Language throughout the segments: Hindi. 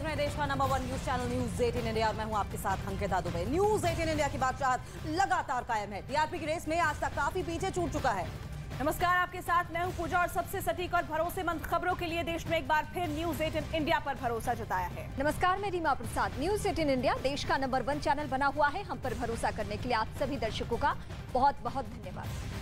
देख रहे हैं देश का number 1 news channel news 18 India और मैं हूं आपके साथ अंकिता दुबे। न्यूज 18 इंडिया की बादशाहत लगातार कायम है। टीआरपी की रेस में आज तक काफी पीछे छूट चुका है। नमस्कार, आपके साथ मैं हूं पूजा और सबसे सटीक और भरोसेमंद खबरों के लिए देश में एक बार फिर न्यूज 18 इंडिया पर भरोसा जताया है। नमस्कार, मैं रीमा प्रसाद। न्यूज 18 इंडिया देश का नंबर 1 चैनल बना हुआ है। हम पर भरोसा करने के लिए आप सभी दर्शकों का बहुत बहुत धन्यवाद।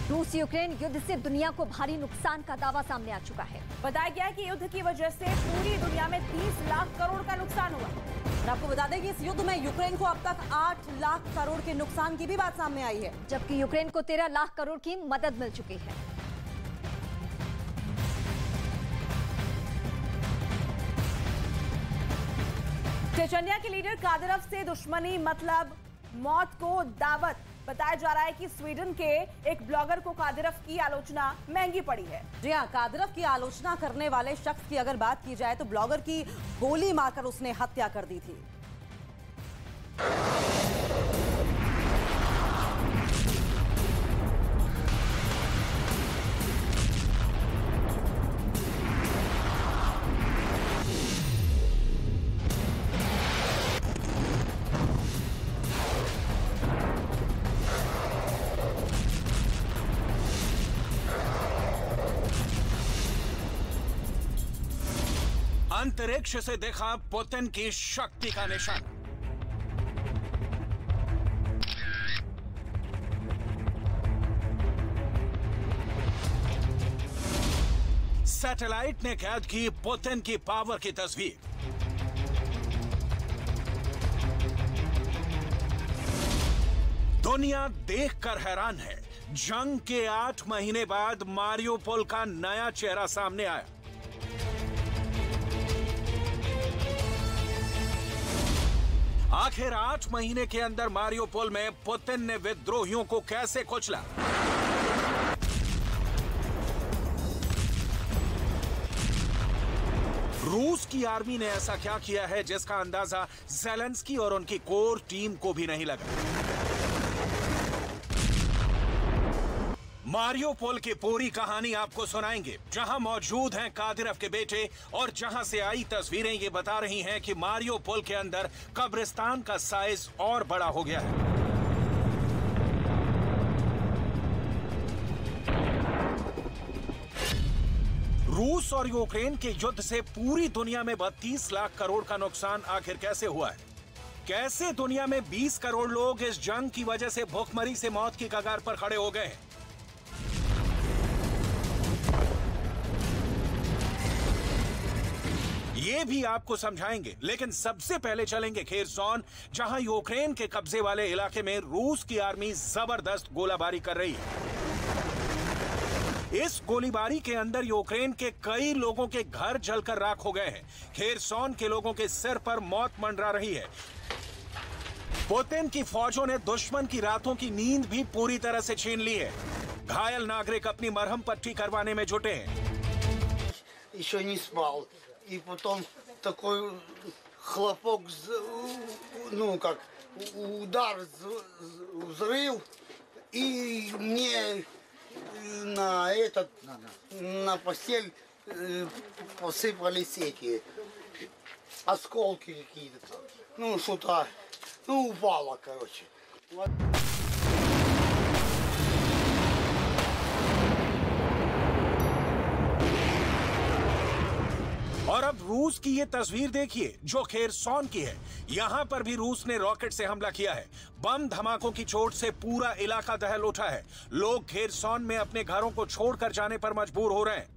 रूस यूक्रेन युद्ध से दुनिया को भारी नुकसान का दावा सामने आ चुका है। बताया गया है कि युद्ध की वजह से पूरी दुनिया में 30 लाख करोड़ का नुकसान हुआ। और आपको बता दें कि इस युद्ध में यूक्रेन को अब तक 8 लाख करोड़ के नुकसान की भी बात सामने आई है, जबकि यूक्रेन को 13 लाख करोड़ की मदद मिल चुकी है। चेचन्या के लीडर कादिरोव से दुश्मनी मतलब मौत को दावत। बताया जा रहा है कि स्वीडन के एक ब्लॉगर को कादिरोव की आलोचना महंगी पड़ी है। जी हाँ, कादिरोव की आलोचना करने वाले शख्स की अगर बात की जाए तो ब्लॉगर की गोली मारकर उसने हत्या कर दी थी। अंतरिक्ष से देखा पुतिन की शक्ति का निशान। सैटेलाइट ने कैद की पुतिन की पावर की तस्वीर। दुनिया देखकर हैरान है। जंग के 8 महीने बाद मारियोपोल का नया चेहरा सामने आया। आखिर 8 महीने के अंदर मारियोपोल में पुतिन ने विद्रोहियों को कैसे कुचला? रूस की आर्मी ने ऐसा क्या किया है जिसका अंदाजा ज़ेलेंस्की और उनकी कोर टीम को भी नहीं लगा। मारियोपोल की पूरी कहानी आपको सुनाएंगे, जहां मौजूद हैं कादिरोव के बेटे और जहां से आई तस्वीरें ये बता रही हैं कि मारियोपोल के अंदर कब्रिस्तान का साइज और बड़ा हो गया है। रूस और यूक्रेन के युद्ध से पूरी दुनिया में 32 लाख करोड़ का नुकसान आखिर कैसे हुआ है? कैसे दुनिया में 20 करोड़ लोग इस जंग की वजह से भूखमरी से मौत की कगार पर खड़े हो गए हैं? ये भी आपको समझाएंगे, लेकिन सबसे पहले चलेंगे खेरसॉन, जहां यूक्रेन के कब्जे वाले इलाके में रूस की आर्मी जबरदस्त गोलाबारी कर रही है। इस गोलीबारी के अंदर यूक्रेन के कई लोगों के घर जलकर राख हो गए हैं। खेरसॉन के लोगों के सिर पर मौत मंडरा रही है। पुतिन की फौजों ने दुश्मन की रातों की नींद भी पूरी तरह से छीन ली है। घायल नागरिक अपनी मरहम पट्टी करवाने में जुटे हैं। И потом такой хлопок, ну как удар, взрыв, и мне на постель посыпались эти осколки какие-то, ну что-то, ну упало, короче. और अब रूस की ये तस्वीर देखिए जो खेरसॉन की है। यहाँ पर भी रूस ने रॉकेट से हमला किया है। बम धमाकों की चोट से पूरा इलाका दहल उठा है। लोग खेरसॉन में अपने घरों को छोड़कर जाने पर मजबूर हो रहे हैं।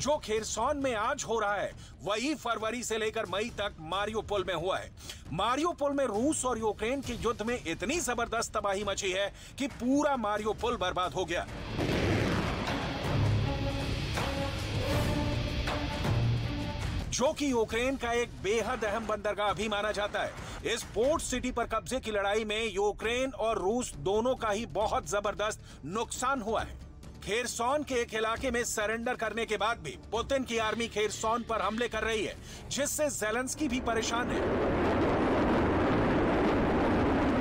जो खेरसॉन में आज हो रहा है वही फरवरी से लेकर मई तक मारियोपोल में हुआ है। मारियोपोल में रूस और यूक्रेन के युद्ध में इतनी जबरदस्त तबाही मची है कि पूरा मारियोपोल बर्बाद हो गया। जो कि यूक्रेन का एक बेहद अहम बंदरगाह भी माना जाता है। इस पोर्ट सिटी पर कब्जे की लड़ाई में यूक्रेन और रूस दोनों का ही बहुत जबरदस्त नुकसान हुआ है। खेरसॉन के एक इलाके में सरेंडर करने के बाद भी पुतिन की आर्मी खेरसॉन पर हमले कर रही है, जिससे ज़ेलेंस्की भी परेशान है।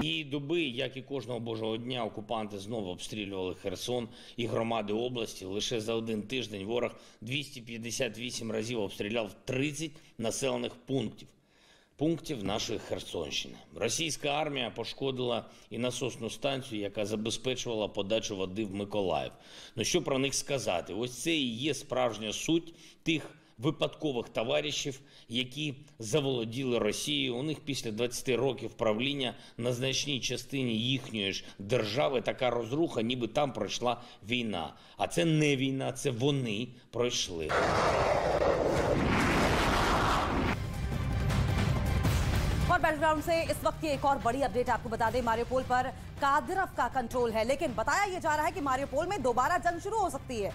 І доби, як і кожного божого дня, окупанти знову обстрілювали Херсон і громади області. Лише за один тиждень ворог 258 разів обстріляв 30 населених пунктів нашої Херсонщини. Російська армія пошкодила і насосну станцію, яка забезпечувала подачу води в Миколаїв. Ну що про них сказати? Ось це і є справжня суть тих випадкових товаришів, які заволоділи Росією. У них після 20 років правління на значній частині їхньої ж держави така розруха, ніби там пройшла війна. А це не війна, це вони пройшли. और बैटलग्राउंड से इस वक्त की एक और बड़ी अपडेट आपको बता दें, मारियोपोल पर कादिरव का कंट्रोल है, लेकिन बताया यह जा रहा है कि मारियोपोल में दोबारा जंग शुरू हो सकती है।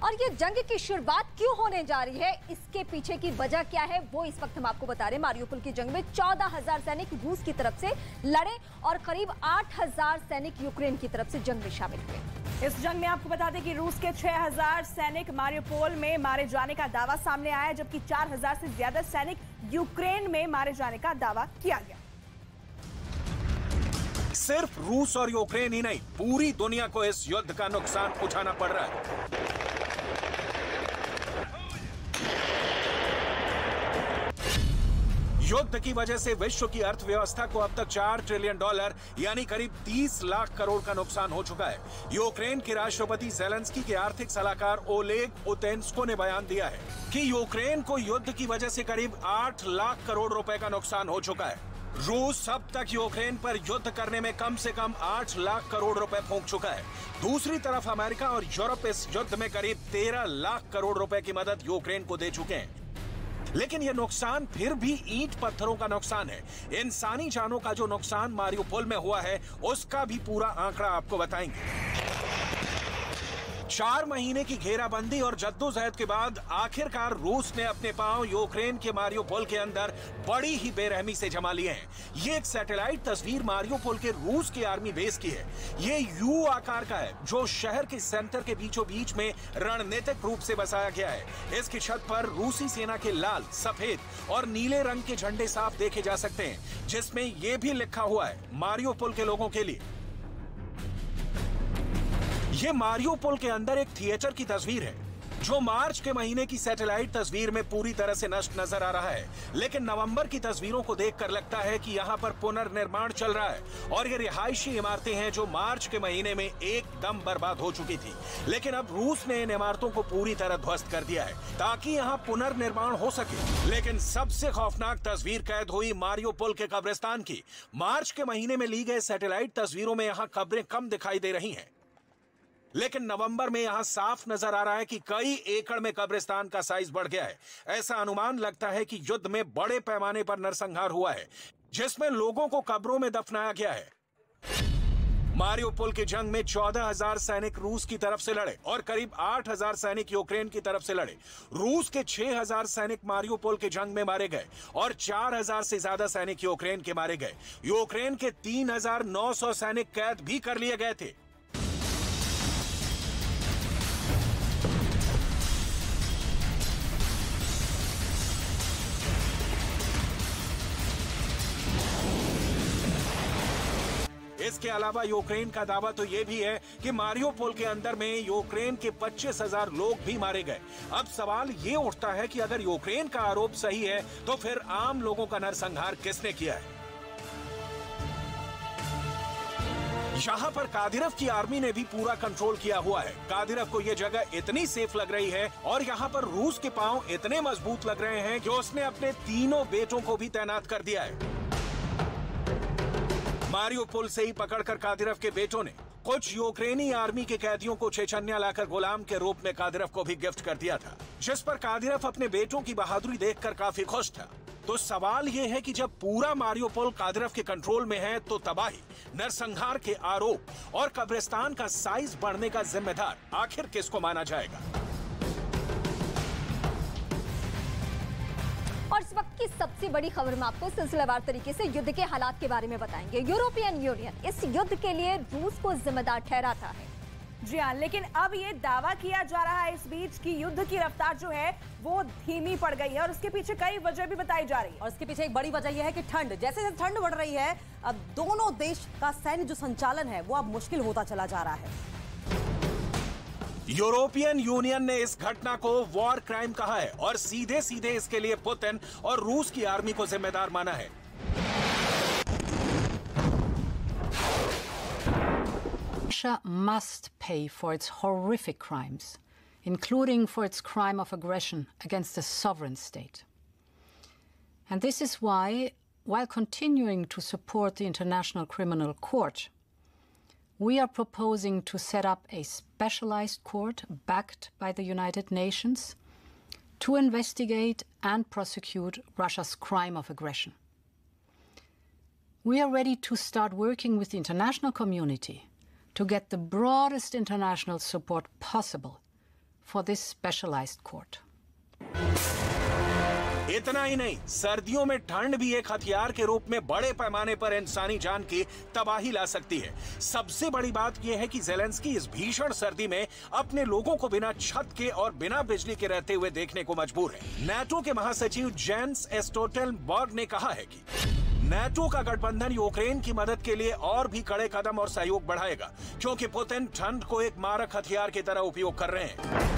और ये जंग की शुरुआत क्यों होने जा रही है, इसके पीछे की वजह क्या है, वो इस वक्त हम आपको बता रहे हैं। मारियोपोल की जंग में 14,000 सैनिक रूस की तरफ से लड़े और करीब 8,000 सैनिक यूक्रेन की तरफ से जंग में शामिल हुए। इस जंग में आपको बता दें कि रूस के 6,000 सैनिक मारियोपोल में मारे जाने का दावा सामने आया है, जबकि 4,000 से ज्यादा सैनिक यूक्रेन में मारे जाने का दावा किया गया। सिर्फ रूस और यूक्रेन ही नहीं, पूरी दुनिया को इस युद्ध का नुकसान उठाना पड़ रहा है। युद्ध की वजह से विश्व की अर्थव्यवस्था को अब तक $4 ट्रिलियन यानी करीब 30 लाख करोड़ का नुकसान हो चुका है। यूक्रेन के राष्ट्रपति ज़ेलेंस्की के आर्थिक सलाहकार ओलेग उतेन्स्को ने बयान दिया है कि यूक्रेन को युद्ध की वजह से करीब 8 लाख करोड़ रुपए का नुकसान हो चुका है। रूस अब तक यूक्रेन पर युद्ध करने में कम से कम 8 लाख करोड़ रुपए फूंक चुका है। दूसरी तरफ अमेरिका और यूरोप इस युद्ध में करीब 13 लाख करोड़ रुपए की मदद यूक्रेन को दे चुके हैं। लेकिन यह नुकसान फिर भी ईंट पत्थरों का नुकसान है। इंसानी जानों का जो नुकसान मारियोपोल में हुआ है, उसका भी पूरा आंकड़ा आपको बताएंगे। 4 महीने की घेराबंदी और जद्दोजहद के बाद आखिरकार रूस ने अपने पांव यूक्रेन के मारियोपोल के अंदर बड़ी ही बेरहमी से जमा लिए हैं। ये एक सैटेलाइट तस्वीर मारियोपोल के रूस के आर्मी बेस की है। ये यू आकार का है, जो शहर के सेंटर के बीचों बीच में रणनीतिक रूप से बसाया गया है। इसकी छत पर रूसी सेना के लाल, सफेद और नीले रंग के झंडे साफ देखे जा सकते हैं, जिसमें यह भी लिखा हुआ है मारियोपोल के लोगों के लिए। ये मारियोपोल के अंदर एक थिएटर की तस्वीर है, जो मार्च के महीने की सैटेलाइट तस्वीर में पूरी तरह से नष्ट नजर आ रहा है। लेकिन नवंबर की तस्वीरों को देखकर लगता है कि यहाँ पर पुनर्निर्माण चल रहा है और ये रिहायशी इमारतें हैं जो मार्च के महीने में एकदम बर्बाद हो चुकी थी। लेकिन अब रूस ने इन इमारतों को पूरी तरह ध्वस्त कर दिया है ताकि यहाँ पुनर्निर्माण हो सके। लेकिन सबसे खौफनाक तस्वीर कैद हुई मारियोपोल के कब्रिस्तान की। मार्च के महीने में ली गई सैटेलाइट तस्वीरों में यहाँ कब्रें कम दिखाई दे रही हैं, लेकिन नवंबर में यहां साफ नजर आ रहा है कि कई एकड़ में कब्रिस्तान का साइज बढ़ गया है। ऐसा अनुमान लगता है कि युद्ध में बड़े पैमाने पर नरसंहार हुआ है, जिसमें लोगों को कब्रों में दफनाया गया है। मारियोपोल की जंग में 14,000 सैनिक रूस की तरफ से लड़े और करीब 8,000 सैनिक यूक्रेन की तरफ से लड़े। रूस के 6,000 सैनिक मारियोपोल के जंग में मारे गए और 4,000 से ज्यादा सैनिक यूक्रेन के मारे गए। यूक्रेन के 3,900 सैनिक कैद भी कर लिए गए थे। इसके अलावा यूक्रेन का दावा तो यह भी है कि मारियोपोल के अंदर में यूक्रेन के 25,000 लोग भी मारे गए। अब सवाल ये उठता है कि अगर यूक्रेन का आरोप सही है तो फिर आम लोगों का नरसंहार किसने किया है? यहाँ पर कादिरव की आर्मी ने भी पूरा कंट्रोल किया हुआ है। कादिरव को यह जगह इतनी सेफ लग रही है और यहाँ पर रूस के पांव इतने मजबूत लग रहे हैं कि उसने अपने तीनों बेटों को भी तैनात कर दिया है। मारियोपोल से ही पकड़कर कादिरव के बेटों ने कुछ यूक्रेनी आर्मी के कैदियों को चेचन्या लाकर गुलाम के रूप में कादिरोव को भी गिफ्ट कर दिया था, जिस पर कादिरोव अपने बेटों की बहादुरी देखकर काफी खुश था। तो सवाल यह है कि जब पूरा मारियोपोल कादिरोव के कंट्रोल में है तो तबाही, नरसंहार के आरोप और कब्रिस्तान का साइज बढ़ने का जिम्मेदार आखिर किसको माना जाएगा? और इस वक्त की सबसे बड़ी खबर में आपको सिलसिलेवार तरीके से युद्ध के हालात के बारे में बताएंगे। यूरोपियन यूनियन इस युद्ध के लिए रूस को जिम्मेदार ठहराता है। जी हाँ, लेकिन अब ये दावा किया जा रहा है इस बीच की युद्ध की रफ्तार जो है वो धीमी पड़ गई है और उसके पीछे कई वजह भी बताई जा रही है। और इसके पीछे एक बड़ी वजह यह है कि ठंड, जैसे जैसे ठंड बढ़ रही है, अब दोनों देश का सैन्य जो संचालन है वो अब मुश्किल होता चला जा रहा है। यूरोपियन यूनियन ने इस घटना को वॉर क्राइम कहा है और सीधे सीधे इसके लिए पुतिन और रूस की आर्मी को जिम्मेदार माना है। Russia must pay for its horrific crimes, including for its crime of aggression against a sovereign state. And this is why, while continuing to support the International Criminal Court, we are proposing to set up a specialized court backed by the United Nations to investigate and prosecute Russia's crime of aggression. We are ready to start working with the international community to get the broadest international support possible for this specialized court. इतना ही नहीं, सर्दियों में ठंड भी एक हथियार के रूप में बड़े पैमाने पर इंसानी जान की तबाही ला सकती है। सबसे बड़ी बात यह है कि ज़ेलेंस्की इस भीषण सर्दी में अपने लोगों को बिना छत के और बिना बिजली के रहते हुए देखने को मजबूर है। नाटो के महासचिव जेंस स्टोल्टेनबर्ग ने कहा है कि नाटो का गठबंधन यूक्रेन की मदद के लिए और भी कड़े कदम और सहयोग बढ़ाएगा, क्योंकि पुतिन ठंड को एक मारक हथियार की तरह उपयोग कर रहे हैं।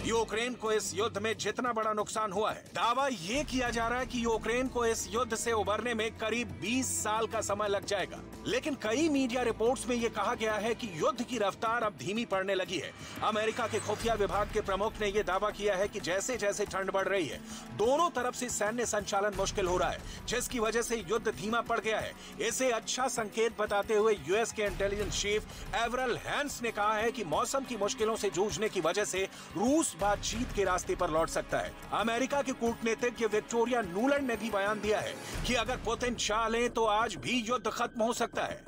यूक्रेन को इस युद्ध में जितना बड़ा नुकसान हुआ है, दावा ये किया जा रहा है कि यूक्रेन को इस युद्ध से उबरने में करीब 20 साल का समय लग जाएगा। लेकिन कई मीडिया रिपोर्ट्स में ये कहा गया है कि युद्ध की रफ्तार अब धीमी पड़ने लगी है। अमेरिका के खुफिया विभाग के प्रमुख ने यह दावा किया है कि जैसे जैसे ठंड बढ़ रही है, दोनों तरफ से सैन्य संचालन मुश्किल हो रहा है, जिसकी वजह से युद्ध धीमा पड़ गया है। इसे अच्छा संकेत बताते हुए यूएस के इंटेलिजेंस चीफ एवरल हैंस ने कहा है कि मौसम की मुश्किलों से जूझने की वजह से रूस बातचीत के रास्ते पर लौट सकता है। अमेरिका के कूटनीतिज्ञ विक्टोरिया नुलैंड ने भी बयान दिया है कि अगर पुतिन चाह लें तो आज भी युद्ध खत्म हो सकता है।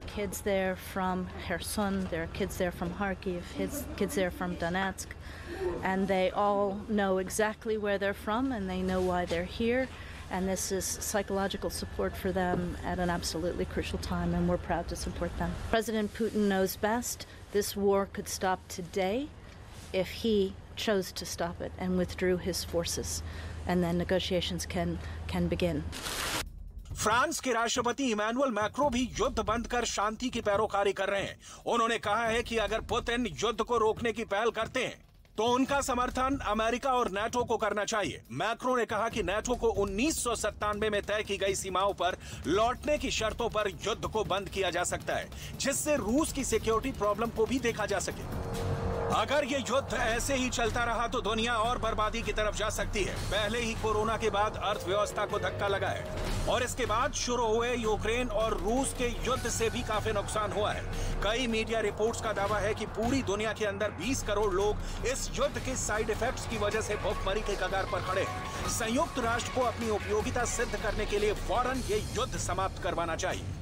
Kids there from Kherson, there are kids there from Kharkiv, kids there from Donetsk, and they all know exactly where they're from and they know why they're here. And this is psychological support for them at an absolutely crucial time, and we're proud to support them. President Putin knows best. This war could stop today if he chose to stop it and withdrew his forces, and then negotiations can begin. France के राष्ट्रपति इमैनुअल मैक्रो भी युद्ध बंद कर शांति की पैरोकारी कर रहे हैं। उन्होंने कहा है कि अगर पुतिन युद्ध को रोकने की पहल करते हैं तो उनका समर्थन अमेरिका और नाटो को करना चाहिए। मैक्रो ने कहा कि नाटो को 1997 में तय की गई सीमाओं पर लौटने की शर्तों पर युद्ध को बंद किया जा सकता है, जिससे रूस की सिक्योरिटी प्रॉब्लम को भी देखा जा सके। अगर ये युद्ध ऐसे ही चलता रहा तो दुनिया और बर्बादी की तरफ जा सकती है। पहले ही कोरोना के बाद अर्थव्यवस्था को धक्का लगा है और इसके बाद शुरू हुए यूक्रेन और रूस के युद्ध से भी काफी नुकसान हुआ है। कई मीडिया रिपोर्ट्स का दावा है कि पूरी दुनिया के अंदर 20 करोड़ लोग इस युद्ध के साइड इफेक्ट्स की वजह से भूखमरी के कगार पर खड़े हैं। संयुक्त राष्ट्र को अपनी उपयोगिता सिद्ध करने के लिए फौरन ये युद्ध समाप्त करवाना चाहिए।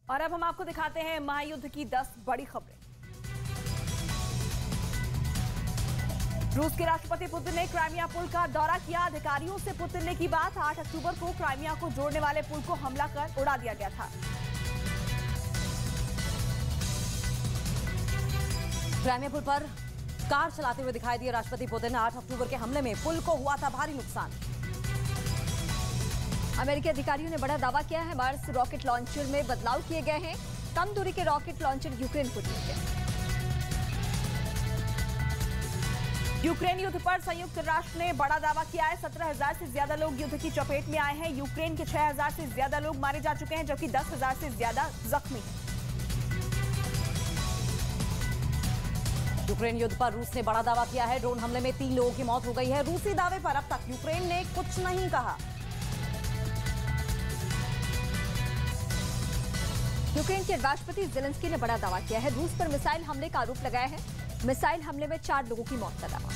और अब हम आपको दिखाते हैं महायुद्ध की 10 बड़ी खबरें। रूस के राष्ट्रपति पुतिन ने क्राइमिया पुल का दौरा किया। अधिकारियों से पुतिन ने की बात। 8 अक्टूबर को क्राइमिया को जोड़ने वाले पुल को हमला कर उड़ा दिया गया था। क्राइमिया पुल पर कार चलाते हुए दिखाई दिए राष्ट्रपति पुतिन। 8 अक्टूबर के हमले में पुल को हुआ था भारी नुकसान। अमेरिकी अधिकारियों ने बड़ा दावा किया है। मार्स रॉकेट लॉन्चर में बदलाव किए गए हैं। कम दूरी के रॉकेट लॉन्चर यूक्रेन को दिए गए। यूक्रेन युद्ध पर संयुक्त राष्ट्र ने बड़ा दावा किया है। 17,000 से ज्यादा लोग युद्ध की चपेट में आए हैं। यूक्रेन के 6,000 से ज्यादा लोग मारे जा चुके हैं, जबकि 10,000 से ज्यादा जख्मी हैं। यूक्रेन युद्ध पर रूस ने बड़ा दावा किया है। ड्रोन हमले में 3 लोगों की मौत हो गई है। रूसी दावे पर अब तक यूक्रेन ने कुछ नहीं कहा। यूक्रेन के राष्ट्रपति ज़ेलेंस्की ने बड़ा दावा किया है। रूस पर मिसाइल हमले का आरोप लगाया है। मिसाइल हमले में 4 लोगों की मौत का दावा।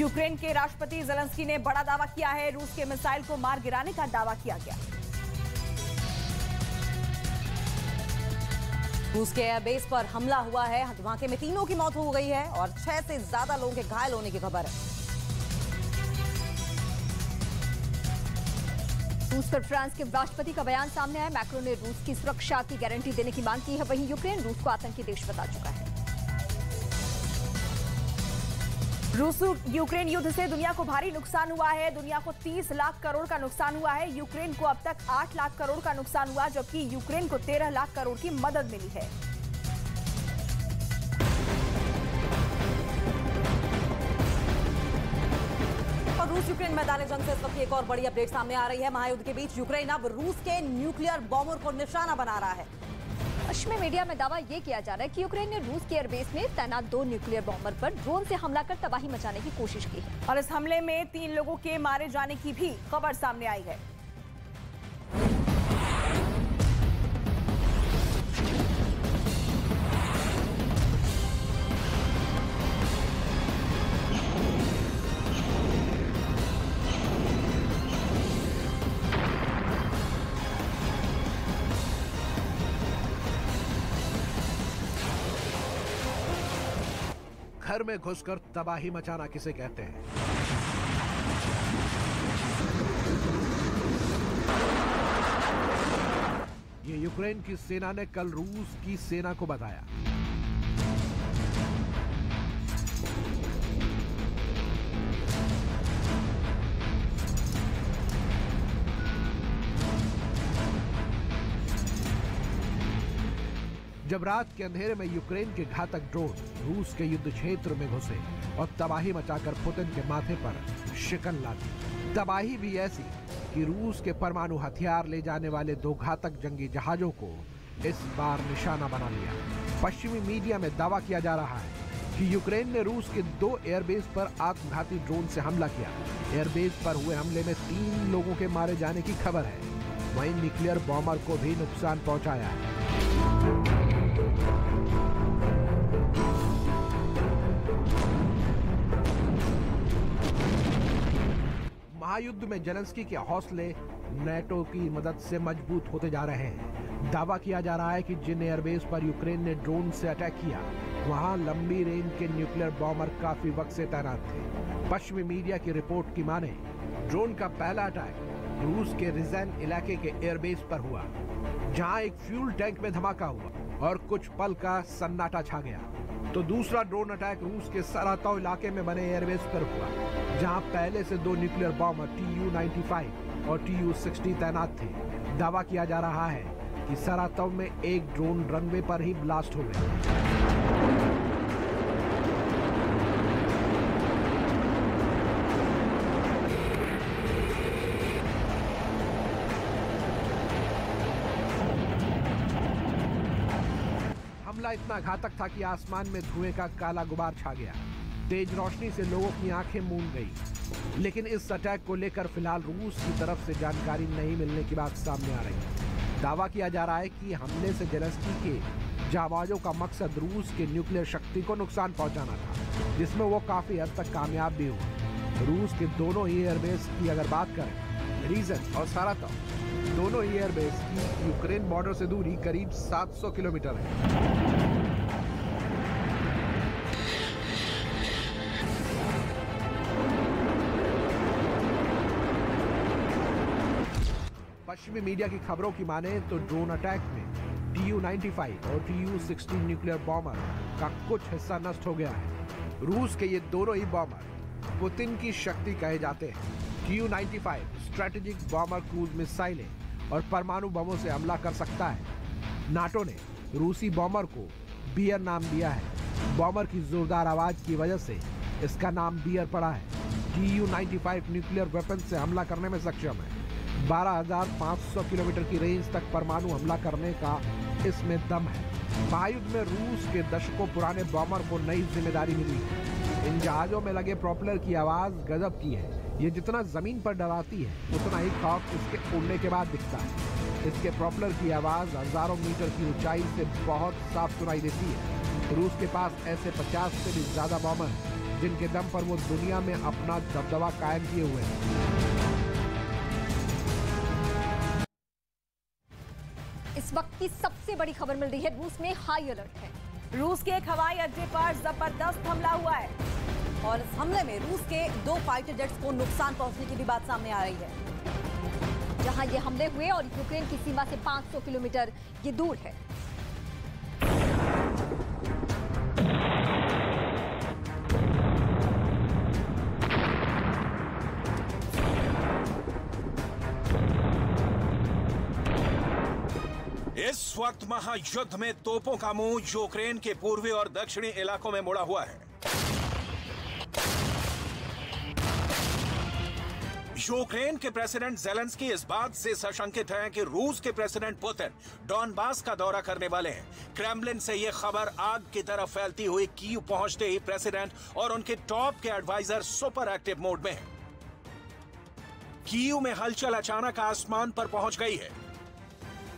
यूक्रेन के राष्ट्रपति ज़ेलेंस्की ने बड़ा दावा किया है। रूस के मिसाइल को मार गिराने का दावा किया गया। रूस के एयरबेस पर हमला हुआ है। धमाके में 3 लोगों की मौत हो गई है और 6 से ज्यादा लोगों के घायल होने की खबर है। रूस पर फ्रांस के राष्ट्रपति का बयान सामने आया। मैक्रो ने रूस की सुरक्षा की गारंटी देने की मांग की है। वहीं यूक्रेन रूस को आतंकी देश बता चुका है। रूस यूक्रेन युद्ध से दुनिया को भारी नुकसान हुआ है। दुनिया को 30 लाख करोड़ का नुकसान हुआ है। यूक्रेन को अब तक 8 लाख करोड़ का नुकसान हुआ, जबकि यूक्रेन को 13 लाख करोड़ की मदद मिली है। और रूस यूक्रेन मैदान जंग से इस वक्त एक और बड़ी अपडेट सामने आ रही है। महायुद्ध के बीच यूक्रेन अब रूस के न्यूक्लियर बॉम्बर को निशाना बना रहा है। पश्चिमी मीडिया में दावा यह किया जा रहा है कि यूक्रेन ने रूस के एयरबेस में तैनात 2 न्यूक्लियर बॉम्बर पर ड्रोन से हमला कर तबाही मचाने की कोशिश की है। और इस हमले में 3 लोगों के मारे जाने की भी खबर सामने आई है। घर में घुसकर तबाही मचाना किसे कहते हैं? ये यूक्रेन की सेना ने कल रूस की सेना को बताया। जब रात के अंधेरे में यूक्रेन के घातक ड्रोन रूस के युद्ध क्षेत्र में घुसे और तबाही मचाकर पुतिन के माथे पर शिकन लादी। तबाही भी ऐसी कि रूस के परमाणु हथियार ले जाने वाले 2 घातक जंगी जहाजों को इस बार निशाना बना लिया। पश्चिमी मीडिया में दावा किया जा रहा है कि यूक्रेन ने रूस के 2 एयरबेस पर आत्मघाती ड्रोन से हमला किया। एयरबेस पर हुए हमले में 3 लोगों के मारे जाने की खबर है। वहीं न्यूक्लियर बॉम्बर को भी नुकसान पहुंचाया है। महायुद्ध में ज़ेलेंस्की के हौसले नेटो की मदद से मजबूत होते जा रहे हैं। दावा किया जा रहा है कि जिन एयरबेस पर यूक्रेन ने ड्रोन से अटैक किया, वहां लंबी रेंज के न्यूक्लियर बॉम्बर काफी वक्त से तैनात थे। पश्चिमी मीडिया की रिपोर्ट की माने ड्रोन का पहला अटैक रूस के रिज़न इलाके के एयरबेस पर हुआ, जहां एक फ्यूल टैंक में धमाका हुआ और कुछ पल का सन्नाटा छा गया। तो दूसरा ड्रोन अटैक रूस के सरातोव इलाके में बने एयरबेस पर हुआ, जहां पहले से 2 न्यूक्लियर बॉम्बर Tu-95 और Tu-60 तैनात थे। दावा किया जा रहा है कि सरातोव में एक ड्रोन रनवे पर ही ब्लास्ट हो गया। हमला इतना घातक था कि आसमान में धुएं का काला गुबार छा गया। तेज रोशनी से लोगों की आंखें मूंद गई। लेकिन इस अटैक को लेकर फिलहाल रूस की तरफ से जानकारी नहीं मिलने की बात सामने आ रही है। दावा किया जा रहा है कि हमले से ज़ेलेंस्की के जाबाजों का मकसद रूस के न्यूक्लियर शक्ति को नुकसान पहुंचाना था, जिसमें वो काफी हद तक कामयाब भी हुए। रूस के दोनों ही एयरबेस की अगर बात करें, रीजन और सारातोव, दोनों ही एयरबेस की यूक्रेन बॉर्डर से दूरी करीब 700 किलोमीटर है। पश्चिमी मीडिया की खबरों की माने तो ड्रोन अटैक में Tu-95 और Tu-60 न्यूक्लियर बॉम्बर का कुछ हिस्सा नष्ट हो गया है। रूस के ये दोनों ही बॉम्बर पुतिन की शक्ति कहे जाते हैं। Tu-95 स्ट्रेटेजिक बॉम्बर क्रूज मिसाइलें और परमाणु बमों से हमला कर सकता है। नाटो ने रूसी बॉम्बर को बियर नाम दिया है। बॉम्बर की जोरदार आवाज की वजह से इसका नाम बियर पड़ा है। Tu-95 न्यूक्लियर वेपन से हमला करने में सक्षम है। 12,500 किलोमीटर की रेंज तक परमाणु हमला करने का इसमें दम है। महायुद्ध में रूस के दशकों पुराने बॉम्बर को नई जिम्मेदारी मिली है। इन जहाजों में लगे प्रोपेलर की आवाज गजब की है। ये जितना जमीन पर डराती है उतना ही खौफ इसके उड़ने के बाद दिखता है। इसके प्रोपेलर की आवाज हजारों मीटर की ऊंचाई से बहुत साफ सुनाई देती है। रूस के पास ऐसे 50 से भी ज्यादा बॉम्बर हैं जिनके दम पर वो दुनिया में अपना दबदबा कायम किए हुए हैं। इस वक्त की सबसे बड़ी खबर मिल रही है, रूस में हाई अलर्ट है। रूस के एक हवाई अड्डे पर जबरदस्त हमला हुआ है और इस हमले में रूस के 2 फाइटर जेट्स को नुकसान पहुंचने की भी बात सामने आ रही है। जहां ये हमले हुए और यूक्रेन की सीमा से 500 किलोमीटर ये दूर है। इस वक्त महायुद्ध में तोपों का मुंह यूक्रेन के पूर्वी और दक्षिणी इलाकों में मुड़ा हुआ है। यूक्रेन के प्रेसिडेंट ज़ेलेंस्की इस बात से सशंकित हैं कि रूस के प्रेसिडेंट पुतिन डॉनबास का दौरा करने वाले हैं। क्रेमलिन से यह खबर आग की तरफ फैलती हुई कीव पहुंचते ही प्रेसिडेंट और उनके टॉप के एडवाइजर सुपर एक्टिव मोड में हैं। कीव में हलचल अचानक आसमान पर पहुंच गई है।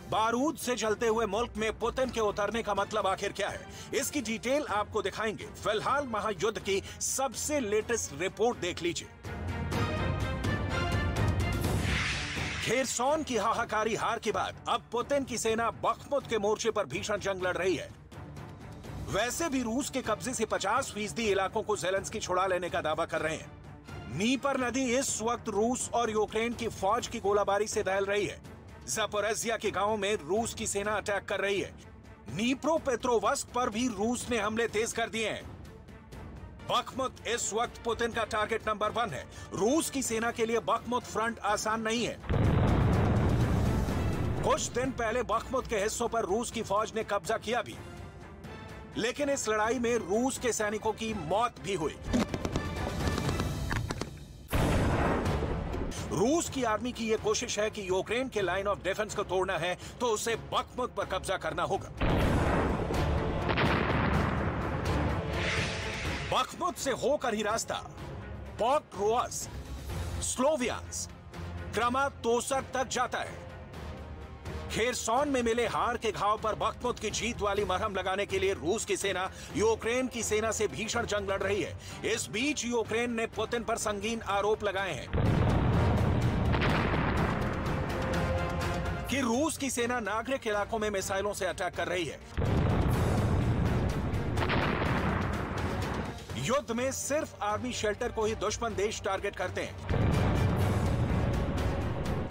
बारूद से जलते हुए मुल्क में पुतिन के उतरने का मतलब आखिर क्या है, इसकी डिटेल आपको दिखाएंगे। फिलहाल महायुद्ध की सबसे लेटेस्ट रिपोर्ट देख लीजिए। खेरसॉन की हाहाकारी हार के बाद अब पुतिन की सेना बख्मुत के मोर्चे पर भीषण जंग लड़ रही है। वैसे भी रूस के कब्जे से 50% इलाकों को ज़ेलेंस्की छुड़ा लेने का दावा कर रहे हैं। नीपर नदी इस वक्त रूस और यूक्रेन की फौज की गोलाबारी से दहल रही है। ज़पोरिज़िया के गांव में रूस की सेना अटैक कर रही है। नीप्रोपेट्रोवस्क पर भी रूस ने हमले तेज कर दिए हैं। बख्मुत इस वक्त पुतिन का टारगेट नंबर 1 है। रूस की सेना के लिए बख्मुत फ्रंट आसान नहीं है। कुछ दिन पहले बख्मुत के हिस्सों पर रूस की फौज ने कब्जा किया भी, लेकिन इस लड़ाई में रूस के सैनिकों की मौत भी हुई। रूस की आर्मी की यह कोशिश है कि यूक्रेन के लाइन ऑफ डिफेंस को तोड़ना है तो उसे बख्मुत पर कब्जा करना होगा। बख्मुत से होकर ही रास्ता पॉक्रोव्स्क, स्लोवियांस्क, क्रामातोर्स्क तक जाता है। खेरसॉन में मिले हार के घाव पर बख्मुत की जीत वाली मरहम लगाने के लिए रूस की सेना यूक्रेन की सेना से भीषण जंग लड़ रही है। इस बीच यूक्रेन ने पुतिन पर संगीन आरोप लगाए हैं कि रूस की सेना नागरिक इलाकों में मिसाइलों से अटैक कर रही है। युद्ध में सिर्फ आर्मी शेल्टर को ही दुश्मन देश टारगेट करते हैं।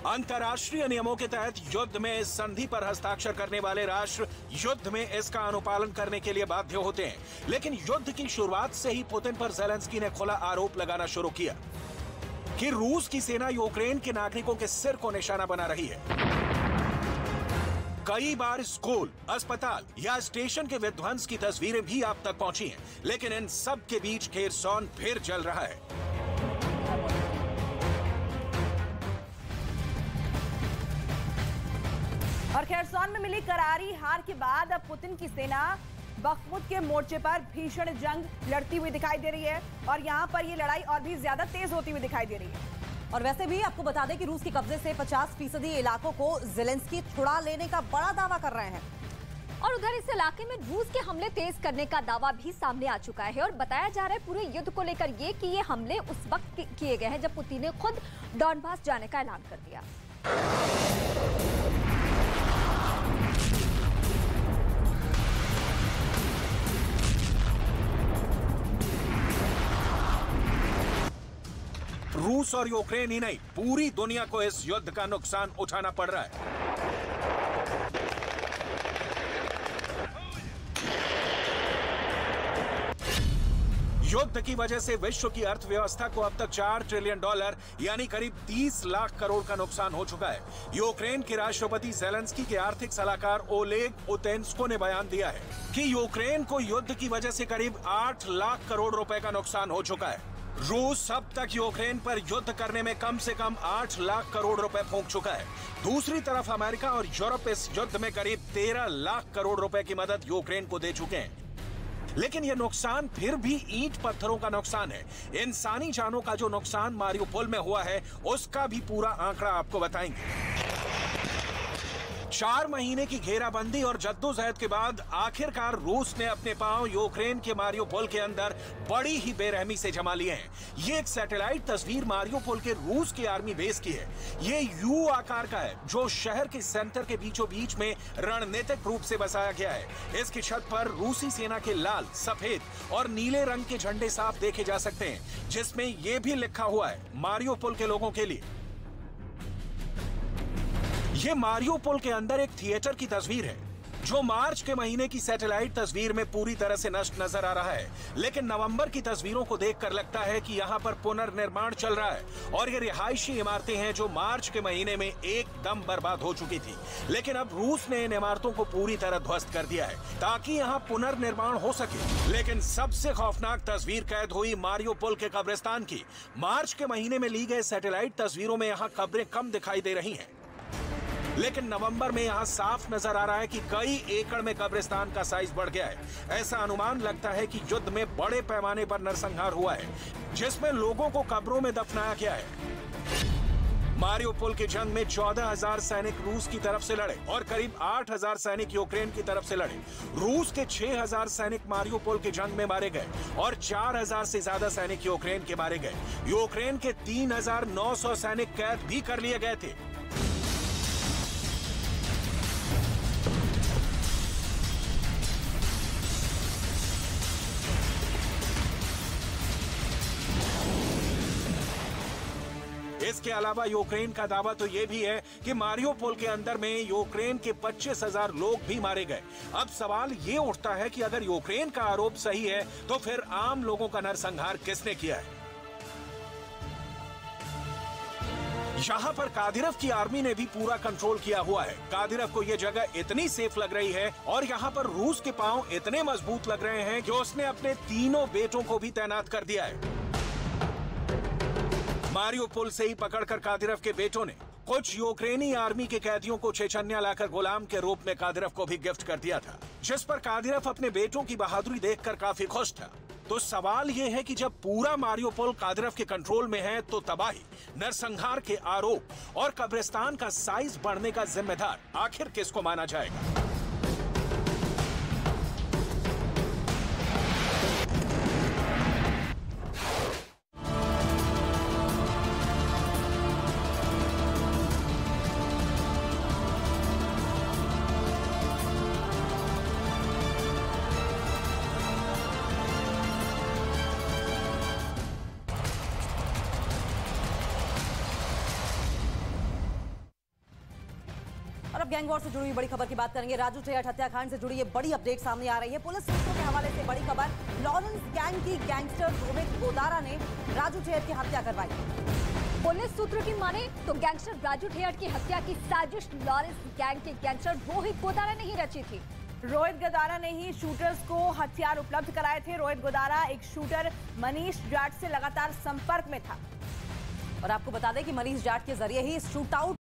अंतर्राष्ट्रीय नियमों के तहत युद्ध में इस संधि पर हस्ताक्षर करने वाले राष्ट्र युद्ध में इसका अनुपालन करने के लिए बाध्य होते हैं। लेकिन युद्ध की शुरुआत से ही पुतिन पर ज़ेलेंस्की ने खुला आरोप लगाना शुरू किया कि रूस की सेना यूक्रेन के नागरिकों के सिर को निशाना बना रही है। कई बार स्कूल, अस्पताल या स्टेशन के विध्वंस की तस्वीरें भी आप तक पहुंची हैं, लेकिन इन सब के बीच खेरसॉन फिर जल रहा है। और खेरसॉन में मिली करारी हार के बाद अब पुतिन की सेना बख्मुत के मोर्चे पर भीषण जंग लड़ती हुई दिखाई दे रही है और यहां पर ये लड़ाई और भी ज्यादा तेज होती हुई दिखाई दे रही है। और वैसे भी आपको बता दें कि रूस के कब्जे से 50% इलाकों को ज़ेलेंस्की छुड़ा लेने का बड़ा दावा कर रहे हैं। और उधर इस इलाके में रूस के हमले तेज करने का दावा भी सामने आ चुका है और बताया जा रहा है पूरे युद्ध को लेकर ये कि ये हमले उस वक्त किए गए हैं जब पुतिन ने खुद डॉनबास जाने का ऐलान कर दिया। रूस और यूक्रेन ही नहीं, पूरी दुनिया को इस युद्ध का नुकसान उठाना पड़ रहा है। युद्ध की वजह से विश्व की अर्थव्यवस्था को अब तक $4 ट्रिलियन यानी करीब 30 लाख करोड़ का नुकसान हो चुका है। यूक्रेन के राष्ट्रपति ज़ेलेंस्की के आर्थिक सलाहकार ओलेग उतेन्स्को ने बयान दिया है कि यूक्रेन को युद्ध की वजह से करीब 8 लाख करोड़ रुपए का नुकसान हो चुका है। रूस अब तक यूक्रेन पर युद्ध करने में कम से कम 8 लाख करोड़ रुपए फूंक चुका है। दूसरी तरफ अमेरिका और यूरोप इस युद्ध में करीब 13 लाख करोड़ रुपए की मदद यूक्रेन को दे चुके हैं। लेकिन यह नुकसान फिर भी ईंट पत्थरों का नुकसान है। इंसानी जानों का जो नुकसान मारियोपोल में हुआ है, उसका भी पूरा आंकड़ा आपको बताएंगे। 4 महीने की घेराबंदी और जद्दोजहद के बाद आखिरकार रूस ने अपने पांव यूक्रेन के मारियोपोल के अंदर बड़ी ही बेरहमी से जमा लिए हैं। ये एक सैटेलाइट तस्वीर मारियोपोल के रूस की आर्मी बेस की है। ये यू आकार का है, जो शहर के सेंटर के बीचों बीच में रणनीतिक रूप से बसाया गया है। इसकी छत पर रूसी सेना के लाल, सफेद और नीले रंग के झंडे साफ देखे जा सकते हैं, जिसमें यह भी लिखा हुआ है मारियोपोल के लोगों के लिए। ये मारियोपोल के अंदर एक थिएटर की तस्वीर है, जो मार्च के महीने की सैटेलाइट तस्वीर में पूरी तरह से नष्ट नजर आ रहा है। लेकिन नवंबर की तस्वीरों को देखकर लगता है कि यहाँ पर पुनर्निर्माण चल रहा है और ये रिहायशी इमारतें हैं जो मार्च के महीने में एकदम बर्बाद हो चुकी थी। लेकिन अब रूस ने इन इमारतों को पूरी तरह ध्वस्त कर दिया है ताकि यहाँ पुनर्निर्माण हो सके। लेकिन सबसे खौफनाक तस्वीर कैद हुई मारियोपोल के कब्रिस्तान की। मार्च के महीने में ली गई सैटेलाइट तस्वीरों में यहाँ कब्रें कम दिखाई दे रही हैं, लेकिन नवंबर में यहां साफ नजर आ रहा है कि कई एकड़ में कब्रिस्तान का साइज बढ़ गया है। ऐसा अनुमान लगता है कि युद्ध में बड़े पैमाने पर नरसंहार हुआ है, जिसमें लोगों को कब्रों में दफनाया गया है। मारियोपोल की जंग में 14,000 सैनिक रूस की तरफ से लड़े और करीब 8,000 सैनिक यूक्रेन की तरफ से लड़े। रूस के 6,000 सैनिक मारियोपोल की जंग में मारे गए और 4,000 से ज्यादा सैनिक यूक्रेन के मारे गए। यूक्रेन के 3,900 सैनिक कैद भी कर लिए गए थे। इसके अलावा यूक्रेन का दावा तो यह भी है कि मारियोपोल के अंदर में यूक्रेन के 25,000 लोग भी मारे गए। अब सवाल ये उठता है कि अगर यूक्रेन का आरोप सही है तो फिर आम लोगों का नरसंहार किसने किया है? यहाँ पर कादिरव की आर्मी ने भी पूरा कंट्रोल किया हुआ है। कादिरव को यह जगह इतनी सेफ लग रही है और यहाँ पर रूस के पांव इतने मजबूत लग रहे हैं कि उसने अपने तीनों बेटों को भी तैनात कर दिया है। मारियोपोल से ही पकड़कर कादिरव के बेटों ने कुछ यूक्रेनी आर्मी के कैदियों को चेचन्या लाकर गुलाम के रूप में कादिरव को भी गिफ्ट कर दिया था, जिस पर कादिरव अपने बेटों की बहादुरी देखकर काफी खुश था। तो सवाल यह है कि जब पूरा मारियोपोल कादिरव के कंट्रोल में है तो तबाही, नरसंहार के आरोप और कब्रिस्तान का साइज बढ़ने का जिम्मेदार आखिर किसको माना जाएगा? और अब गैंग वॉर से जुड़ी हुई बड़ी खबर की बात करेंगे। राजू ठेहट हत्याकांड से जुड़ी ये बड़ी अपडेट सामने आ रही है। पुलिस सूत्रों के हवाले से बड़ी खबर, लॉरेंस गैंग की गैंगस्टर रोहित गोदारा ने राजू ठेहट की हत्या करवाई। पुलिस सूत्रों की माने तो गैंगस्टर राजू ठेहट की हत्या की साजिश लॉरेंस गैंग के गैंगस्टर रोहित गोदारा ने ही रची थी। रोहित गोदारा ने ही शूटर्स को हथियार उपलब्ध कराए थे। रोहित गोदारा एक शूटर मनीष जाट से लगातार संपर्क में था। और आपको बता दें कि मनीष जाट के जरिए ही शूट आउट